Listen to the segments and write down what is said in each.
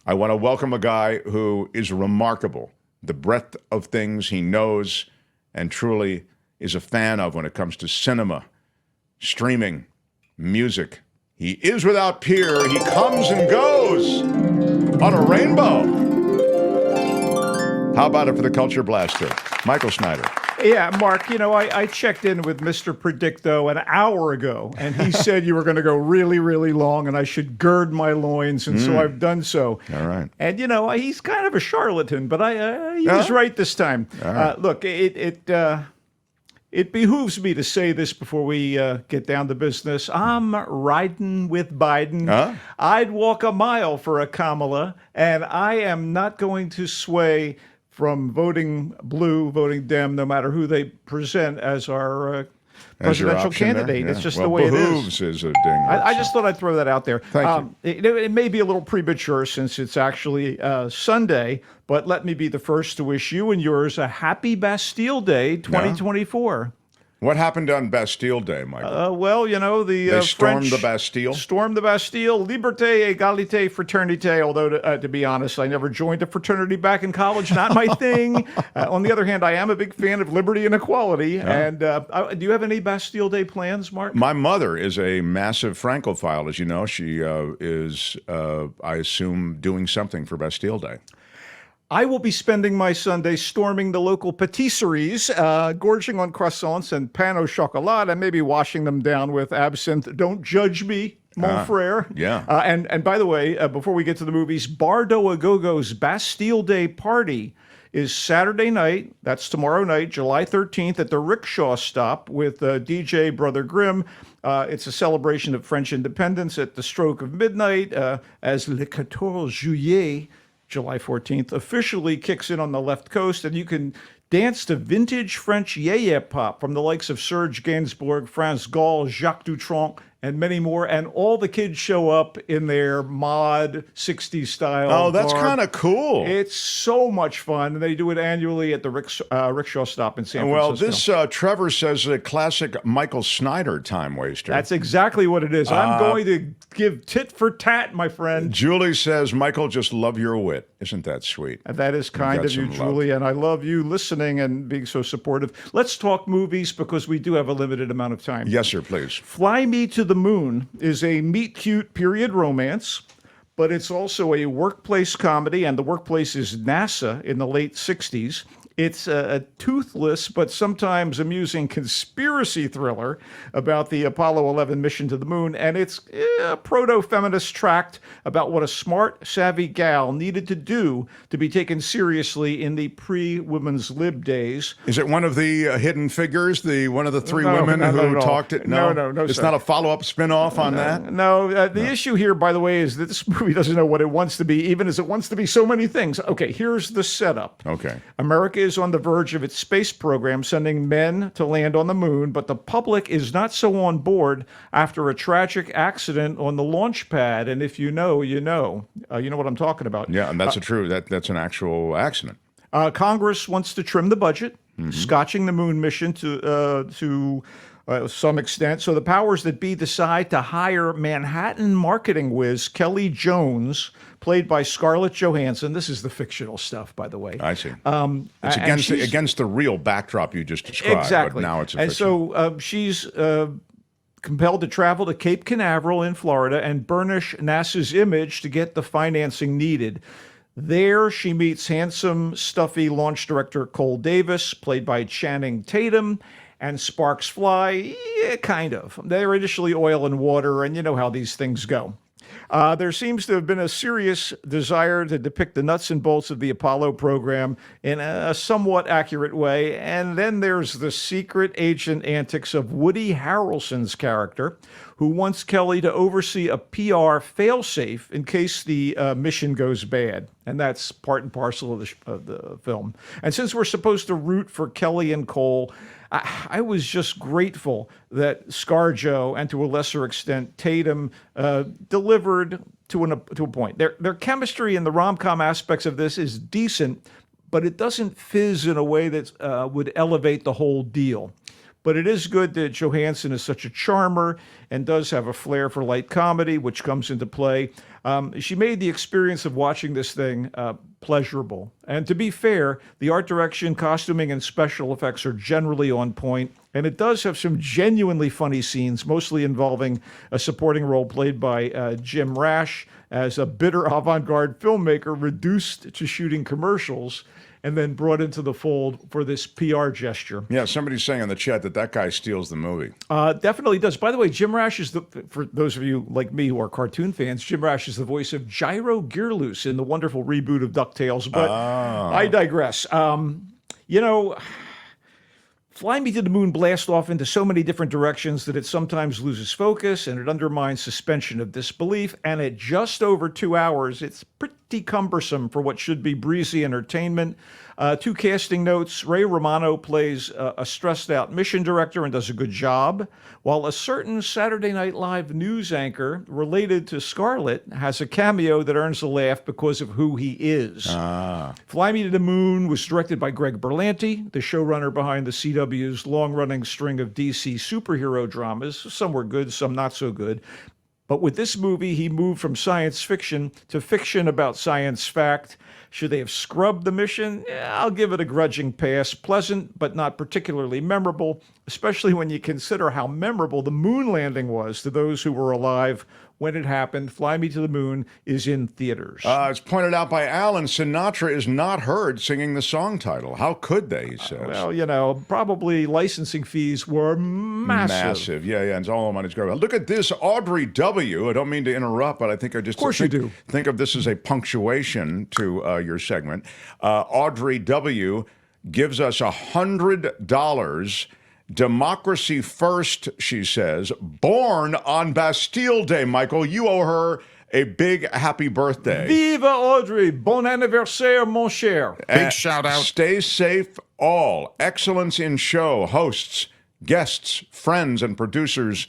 I want to welcome a guy who is remarkable. The breadth of things he knows and truly is a fan of when it comes to cinema, streaming, music. He is without peer. He comes and goes on a rainbow. How about it for the Culture Blaster, Michael Snyder? Yeah, Mark, I checked in with Mr. Predicto an hour ago, and he said you were going to go really, really long, and I should gird my loins, and so I've done so. All right. And, he's kind of a charlatan, but he was right this time. Right. Look, it behooves me to say this before we get down to business. I'm riding with Biden. Huh? I'd walk a mile for a Kamala, and I am not going to sway from voting blue, voting Dem, no matter who they present as our presidential candidate. Yeah. It's just the way it behooves is a ding. I just thought I'd throw that out there. Thank you. It may be a little premature since it's actually Sunday, but let me be the first to wish you and yours a happy Bastille Day 2024. What happened on Bastille Day, Michael? They stormed French the Bastille? Stormed the Bastille. Liberté, égalité, fraternité. Although, to be honest, I never joined a fraternity back in college. Not my thing. On the other hand, I am a big fan of liberty and equality. Yeah. And do you have any Bastille Day plans, Mark? My mother is a massive Francophile, as you know. She is, I assume, doing something for Bastille Day. I will be spending my Sunday storming the local patisseries, gorging on croissants and pain au chocolat, and maybe washing them down with absinthe. Don't judge me, mon frere. Yeah. And by the way, before we get to the movies, Bardo a Go-Go's Bastille Day party is Saturday night. That's tomorrow night, July 13th, at the Rickshaw Stop with DJ Brother Grimm. It's a celebration of French independence at the stroke of midnight as Le 14 Juillet, July 14th, officially kicks in on the left coast, and you can dance to vintage French yé pop from the likes of Serge Gainsbourg, France Gall, Jacques Dutronc, and many more. And all the kids show up in their mod 60s style. Oh, that's garb. kind of cool. It's so much fun. And they do it annually at the Rickshaw Stop in San Francisco. Well, this Trevor says a classic Michael Snyder time waster. That's exactly what it is. I'm going to give tit for tat, my friend. Julie says, Michael, just love your wit. Isn't that sweet? That is kind of you, Julie, and I love you listening and being so supportive. Let's talk movies because we do have a limited amount of time. Yes, sir, please. Fly Me to the Moon is a meet-cute period romance, but it's also a workplace comedy, and the workplace is NASA in the late 60s. It's a toothless but sometimes amusing conspiracy thriller about the Apollo 11 mission to the moon, and it's a proto-feminist tract about what a smart, savvy gal needed to do to be taken seriously in the pre-women's lib days. Is it one of the hidden figures, one of the three women who talked it? No, it's sir. Not a follow-up spin-off on that? No, the issue here, by the way, is that this movie doesn't know what it wants to be, even as it wants to be so many things. Okay, here's the setup. Okay. America is on the verge of its space program, sending men to land on the moon, but the public is not so on board after a tragic accident on the launch pad. And if you know, you know. You know what I'm talking about. Yeah, and that's that's an actual accident. Congress wants to trim the budget, scotching the moon mission to some extent. So the powers that be decide to hire Manhattan marketing whiz Kelly Jones, played by Scarlett Johansson. This is the fictional stuff, by the way. I see. It's against the real backdrop you just described. Exactly. But now it's a and fiction. so she's compelled to travel to Cape Canaveral in Florida and burnish NASA's image to get the financing needed. There, she meets handsome, stuffy launch director Cole Davis, played by Channing Tatum, and sparks fly, yeah, kind of. They're initially oil and water, and you know how these things go. There seems to have been a serious desire to depict the nuts and bolts of the Apollo program in a somewhat accurate way. And then there's the secret agent antics of Woody Harrelson's character, who wants Kelly to oversee a PR failsafe in case the mission goes bad. And that's part and parcel of the film. And since we're supposed to root for Kelly and Cole, I was just grateful that ScarJo and to a lesser extent Tatum delivered to a point. Their chemistry and the rom-com aspects of this is decent, but it doesn't fizz in a way that would elevate the whole deal. But it is good that Johansson is such a charmer and does have a flair for light comedy, which comes into play. She made the experience of watching this thing pleasurable. And to be fair, the art direction, costuming, and special effects are generally on point. And it does have some genuinely funny scenes, mostly involving a supporting role played by Jim Rash as a bitter avant-garde filmmaker reduced to shooting commercials and then brought into the fold for this PR gesture. Yeah, somebody's saying in the chat that guy steals the movie. Definitely does. By the way, Jim Rash is for those of you like me who are cartoon fans, Jim Rash is the voice of Gyro Gearloose in the wonderful reboot of DuckTales. But I digress. Fly Me to the Moon blasts off into so many different directions that it sometimes loses focus and it undermines suspension of disbelief. And at just over 2 hours, it's pretty cumbersome for what should be breezy entertainment. Two casting notes. Ray Romano plays a stressed-out mission director and does a good job, while a certain Saturday Night Live news anchor related to Scarlett has a cameo that earns a laugh because of who he is. Fly Me to the Moon was directed by Greg Berlanti, the showrunner behind the CW's long-running string of DC superhero dramas. Some were good, some not so good. But with this movie, he moved from science fiction to fiction about science fact. Should they have scrubbed the mission? I'll give it a grudging pass. Pleasant, but not particularly memorable, especially when you consider how memorable the moon landing was to those who were alive when it happened. Fly Me to the Moon is in theaters. It's pointed out by Alan, Sinatra is not heard singing the song title. How could they, he says. Well, probably licensing fees were massive. Yeah, and it's all money's going. Look at this, Audrey W. I don't mean to interrupt, but I think I just... Of course you do. Think of this as a punctuation to your segment. Audrey W. gives us $100. Democracy first, she says. Born on Bastille Day, Michael. You owe her a big happy birthday. Viva Audrey! Bon anniversaire, mon cher. Big shout out. Stay safe, all. Excellence in show. Hosts, guests, friends, and producers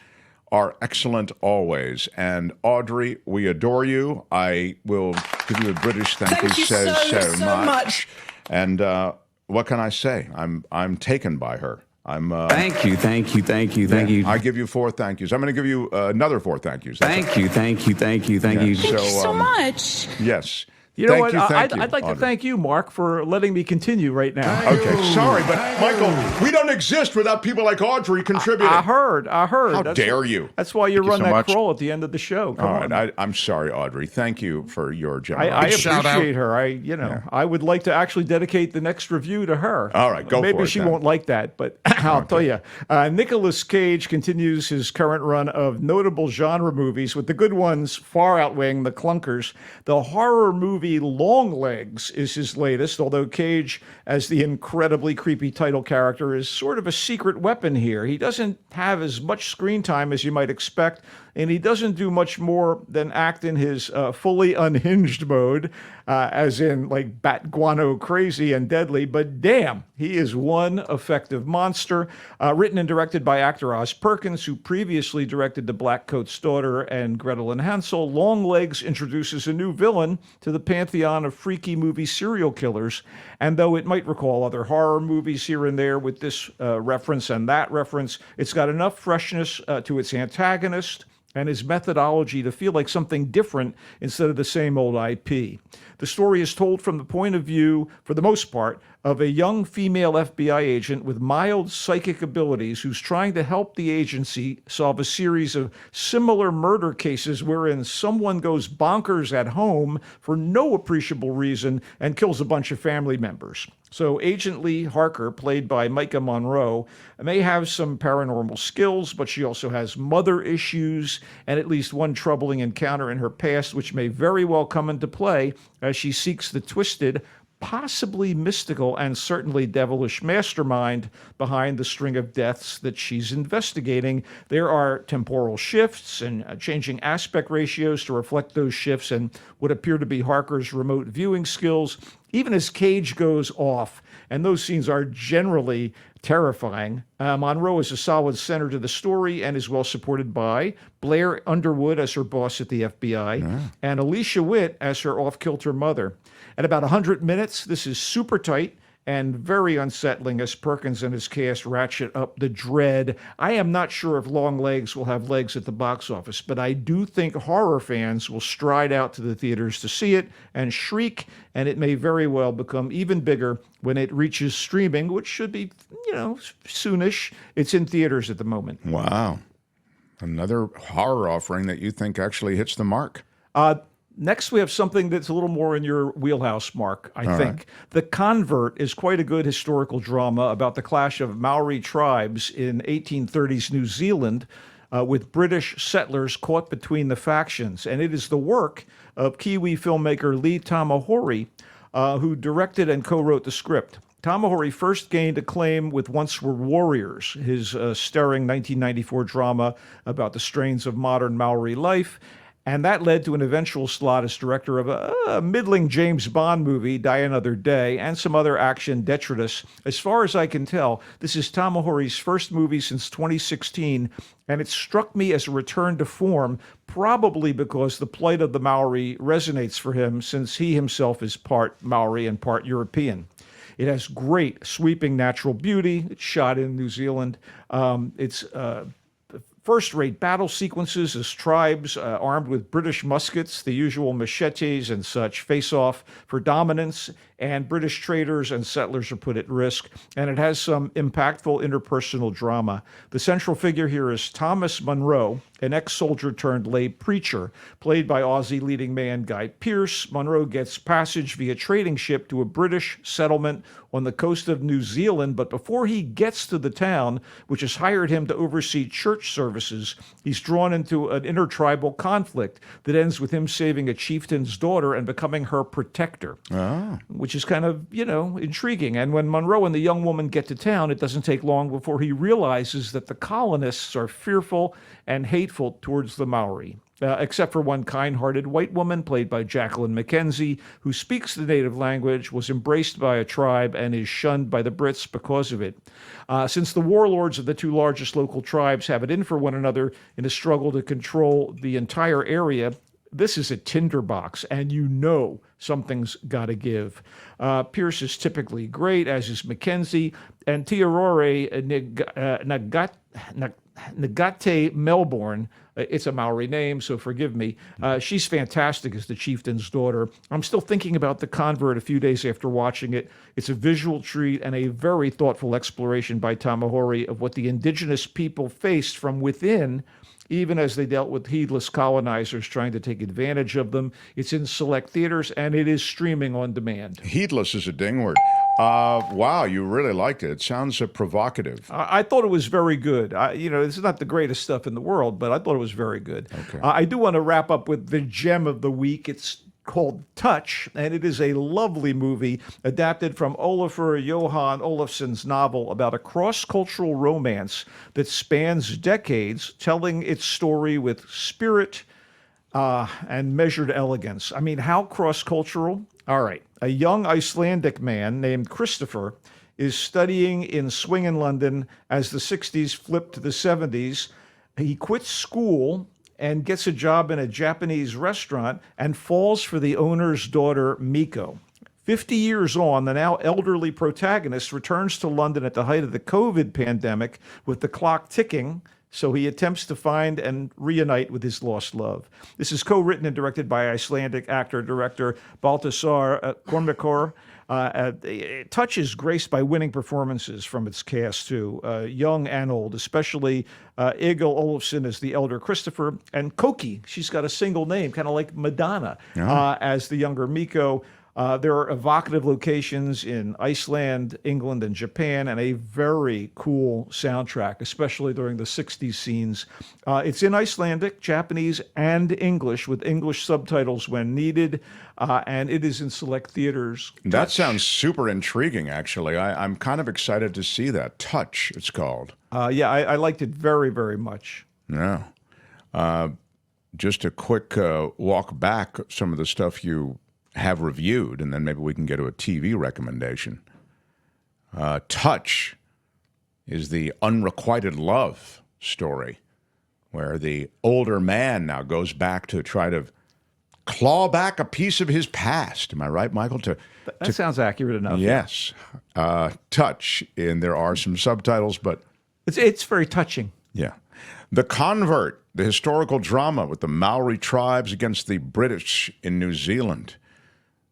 are excellent always. And Audrey, we adore you. I will give you a British thank you so much. And what can I say? I'm taken by her. Thank you. I give you 4 thank yous. I'm going to give you another 4 thank yous. Thank you. Thank you so much. Yes. You know Thank what? you, I'd like Audrey. to thank you, Mark, for letting me continue right now. Okay, sorry, but Michael, we don't exist without people like Audrey contributing. I heard. How dare you? That's why you run so that much. crawl at the end of the show. Come All on. right, I'm sorry, Audrey. Thank you for your generosity. I shout out. appreciate her. I would like to actually dedicate the next review to her. All right, go for Maybe it she then. won't like that, but I'll tell you. Nicolas Cage continues his current run of notable genre movies, with the good ones far outweighing the clunkers. The horror movie Longlegs is his latest, although Cage, as the incredibly creepy title character, is sort of a secret weapon here. He doesn't have as much screen time as you might expect, and he doesn't do much more than act in his fully unhinged mode, as in like bat guano crazy and deadly, but damn, he is one effective monster. Written and directed by actor Oz Perkins, who previously directed The Black Coat's Daughter and Gretel and Hansel, Longlegs introduces a new villain to the pantheon of freaky movie serial killers, and though it might recall other horror movies here and there with this reference and that reference, it's got enough freshness to its antagonist and his methodology to feel like something different instead of the same old IP. The story is told from the point of view, for the most part, of a young female FBI agent with mild psychic abilities who's trying to help the agency solve a series of similar murder cases wherein someone goes bonkers at home for no appreciable reason and kills a bunch of family members. So Agent Lee Harker, played by Micah Monroe, may have some paranormal skills, but she also has mother issues and at least one troubling encounter in her past, which may very well come into play as she seeks the twisted, possibly mystical, and certainly devilish mastermind behind the string of deaths that she's investigating. There are temporal shifts and changing aspect ratios to reflect those shifts and what appear to be Harker's remote viewing skills, even as Cage goes off. And those scenes are generally terrifying. Monroe is a solid center to the story and is well supported by Blair Underwood as her boss at the FBI and Alicia Witt as her off-kilter mother. At about 100 minutes, this is super tight and very unsettling as Perkins and his cast ratchet up the dread. I am not sure if Longlegs will have legs at the box office, but I do think horror fans will stride out to the theaters to see it and shriek, and it may very well become even bigger when it reaches streaming, which should be, soonish. It's in theaters at the moment. Wow. Another horror offering that you think actually hits the mark. Next, we have something that's a little more in your wheelhouse, Mark, I think. Right. The Convert is quite a good historical drama about the clash of Maori tribes in 1830s New Zealand with British settlers caught between the factions. And it is the work of Kiwi filmmaker Lee Tamahori, who directed and co-wrote the script. Tamahori first gained acclaim with Once Were Warriors, his stirring 1994 drama about the strains of modern Maori life. And that led to an eventual slot as director of a middling James Bond movie, Die Another Day, and some other action detritus. As far as I can tell, this is Tamahori's first movie since 2016, and it struck me as a return to form, probably because the plight of the Maori resonates for him, since he himself is part Maori and part European. It has great sweeping natural beauty. It's shot in New Zealand. It's first-rate battle sequences as tribes armed with British muskets, the usual machetes and such, face off for dominance, and British traders and settlers are put at risk. And it has some impactful interpersonal drama. The central figure here is Thomas Munro, an ex-soldier turned lay preacher, played by Aussie leading man Guy Pearce. Munro gets passage via trading ship to a British settlement on the coast of New Zealand, but before he gets to the town, which has hired him to oversee church services, he's drawn into an intertribal conflict that ends with him saving a chieftain's daughter and becoming her protector, which is kind of, intriguing. And when Munro and the young woman get to town, it doesn't take long before he realizes that the colonists are fearful and hateful towards the Maori. Except for one kind-hearted white woman, played by Jacqueline McKenzie, who speaks the native language, was embraced by a tribe, and is shunned by the Brits because of it. Since the warlords of the two largest local tribes have it in for one another in a struggle to control the entire area, this is a tinderbox, and something's got to give. Pierce is typically great, as is McKenzie, and Tiarore Nagate Melbourne, it's a Maori name, so forgive me. She's fantastic as the chieftain's daughter. I'm still thinking about The Convert a few days after watching it. It's a visual treat and a very thoughtful exploration by Tamahori of what the indigenous people faced from within, even as they dealt with heedless colonizers trying to take advantage of them. It's in select theaters, and it is streaming on demand. Heedless is a ding word. Wow, you really liked it. It sounds provocative. I thought it was very good. This is not the greatest stuff in the world, but I thought it was very good. Okay. I do want to wrap up with the gem of the week. It's called Touch, and it is a lovely movie adapted from Olafur Johan Olafsson's novel about a cross-cultural romance that spans decades, telling its story with spirit and measured elegance. I mean, how cross-cultural? All right. A young Icelandic man named Christopher is studying in swingin' London as the 60s flip to the 70s. He quits school and gets a job in a Japanese restaurant and falls for the owner's daughter, Miko. 50 years on, the now elderly protagonist returns to London at the height of the COVID pandemic with the clock ticking, so he attempts to find and reunite with his lost love. This is co-written and directed by Icelandic actor-director Baltasar Kormákur. Touch is graced by winning performances from its cast, too, young and old, especially Egil Olafsson as the elder Christopher, and Koki, she's got a single name, kind of like Madonna, as the younger Miko. There are evocative locations in Iceland, England, and Japan, and a very cool soundtrack, especially during the 60s scenes. It's in Icelandic, Japanese, and English, with English subtitles when needed, and it is in select theaters. That sounds super intriguing, actually. I'm kind of excited to see that. Touch, it's called. I liked it very, very much. Yeah. Just a quick walk back, some of the stuff you have reviewed, and then maybe we can get to a TV recommendation. Touch is the unrequited love story, where the older man now goes back to try to claw back a piece of his past. Am I right, Michael? That sounds accurate enough. Yes. Touch, and there are some subtitles, but It's very touching. yeah. The Convert, the historical drama with the Maori tribes against the British in New Zealand.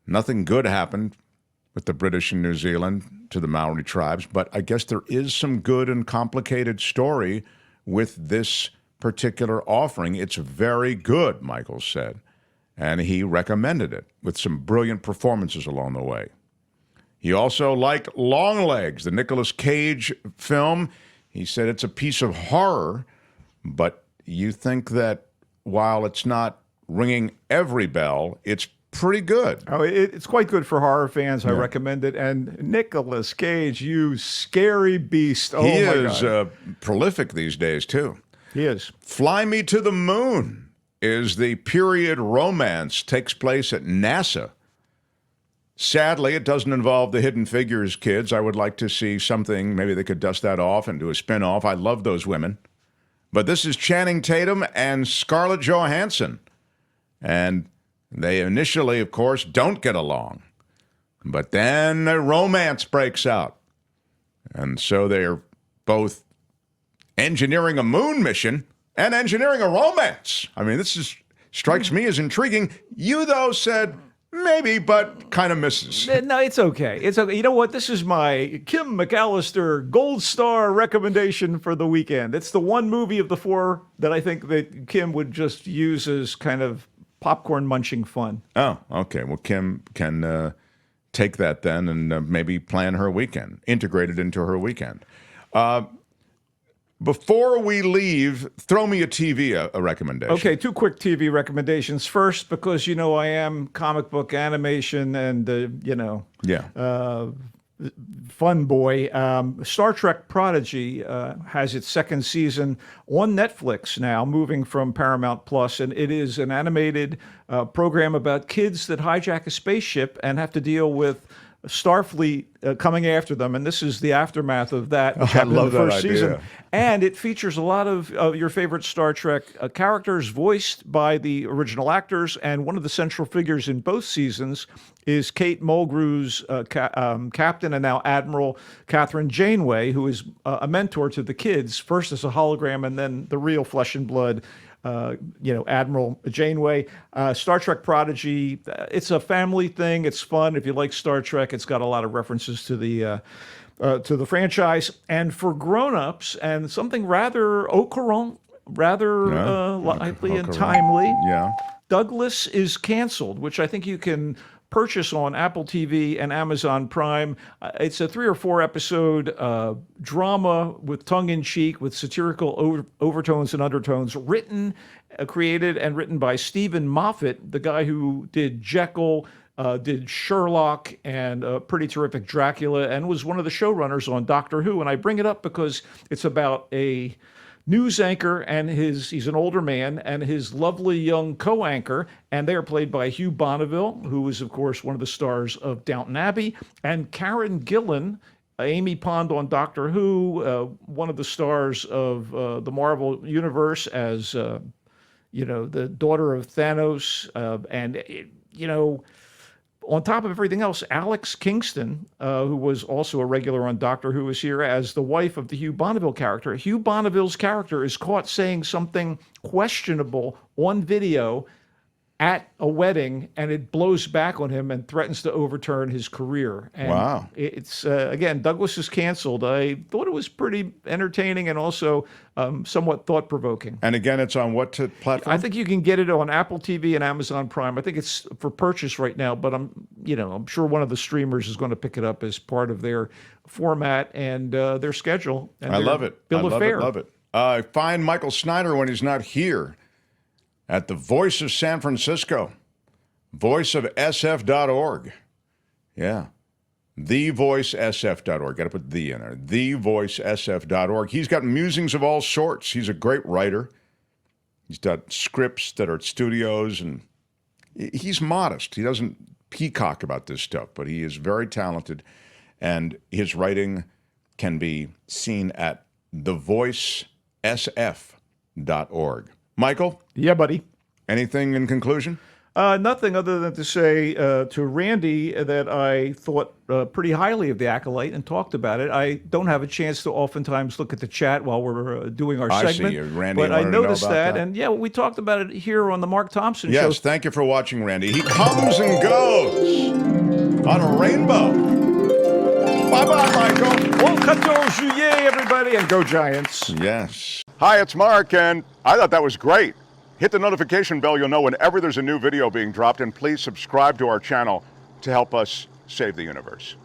Nothing good happened with the British in New Zealand to the Maori tribes, but I guess there is some good and complicated story with this particular offering. It's very good, Michael said, and he recommended it with some brilliant performances along the way. He also liked Longlegs, the Nicolas Cage film. He said it's a piece of horror, but you think that while it's not ringing every bell, it's pretty good. Oh, it's quite good for horror fans. I recommend it. And Nicolas Cage, you scary beast. Oh, He my is God. prolific these days, too. He is. Fly Me to the Moon is the period romance, takes place at NASA. Sadly, it doesn't involve the Hidden Figures kids. I would like to see something, maybe they could dust that off and do a spin-off. I love those women. But this is Channing Tatum and Scarlett Johansson. And they initially, of course, don't get along. But then a romance breaks out. And so they're both engineering a moon mission and engineering a romance. I mean, strikes me as intriguing. You, though, said maybe, but kind of misses. No, it's okay. It's okay. You know what? This is my Kim McAllister Gold Star recommendation for the weekend. It's the one movie of the four that I think that Kim would just use as kind of popcorn munching fun. Oh, okay. Well, Kim can take that then and maybe plan her weekend, integrate it into her weekend. Before we leave, throw me a TV a recommendation. Okay, two quick TV recommendations. First, because I am comic book animation and fun boy. Star Trek Prodigy has its second season on Netflix now, moving from Paramount Plus, and it is an animated program about kids that hijack a spaceship and have to deal with Starfleet coming after them, and this is the aftermath of that. Which happened in the first season. And it features a lot of your favorite Star Trek characters voiced by the original actors, and one of the central figures in both seasons is Kate Mulgrew's captain and now Admiral Catherine Janeway, who is a mentor to the kids, first as a hologram and then the real flesh and blood Admiral Janeway. Star Trek Prodigy, it's a family thing. It's fun. If you like Star Trek, it's got a lot of references to the franchise. And for grown-ups, and something rather au courant, lively and timely, Douglas is canceled, which I think you can purchase on Apple TV and Amazon Prime. It's a 3 or 4 episode drama with tongue-in-cheek, with satirical overtones and undertones, created and written by Stephen Moffat, the guy who did Jekyll, did Sherlock, and a pretty terrific Dracula, and was one of the showrunners on Doctor Who. And I bring it up because it's about a news anchor and he's an older man, and his lovely young co-anchor, and they are played by Hugh Bonneville, who is, of course, one of the stars of Downton Abbey, and Karen Gillan, Amy Pond on Doctor Who, one of the stars of the Marvel Universe as, the daughter of Thanos, on top of everything else, Alex Kingston, who was also a regular on Doctor Who, is here as the wife of the Hugh Bonneville character. Hugh Bonneville's character is caught saying something questionable on video at a wedding, and it blows back on him and threatens to overturn his career. And wow. It's, again, Douglas is canceled. I thought it was pretty entertaining and also somewhat thought-provoking. And again, it's on what platform? I think you can get it on Apple TV and Amazon Prime. I think it's for purchase right now, but I'm sure one of the streamers is going to pick it up as part of their format and their schedule. And I love it. Bill of fare. Love it. Find Michael Snyder when he's not here at the Voice of San Francisco, voiceofsf.org. Yeah, thevoicesf.org. Got to put the in there. Thevoicesf.org. He's got musings of all sorts. He's a great writer. He's got scripts that are at studios, and he's modest. He doesn't peacock about this stuff, but he is very talented, and his writing can be seen at thevoicesf.org. Michael? Yeah, buddy. Anything in conclusion? Nothing other than to say to Randy that I thought pretty highly of the Acolyte and talked about it. I don't have a chance to oftentimes look at the chat while we're doing our I segment. see you, Randy. But I wanted to know noticed about that, and yeah, we talked about it here on the Mark Thompson show. Yes, thank you for watching, Randy. He comes and goes on a rainbow. Bye-bye, Michael. Bon 14 juillet, everybody, and go Giants. Yes. Hi, it's Mark, and I thought that was great. Hit the notification bell, you'll know whenever there's a new video being dropped, and please subscribe to our channel to help us save the universe.